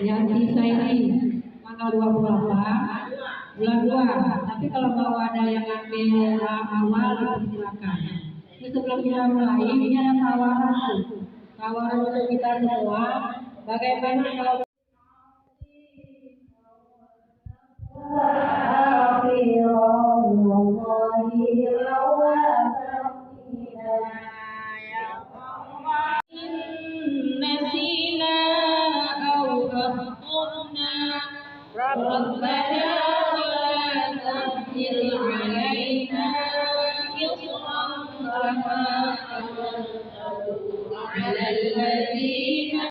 Yang sisa ini tanggal 28 bulan 2. Tapi kalau mau ada yang ambil awal silakan. Ini sebelum kita mulai, ini ada tawaran untuk kita semua. Bagaimana kalau نسينا أو أخطأنا ربنا ولا تحمل علينا إصرا كما حملته على الذين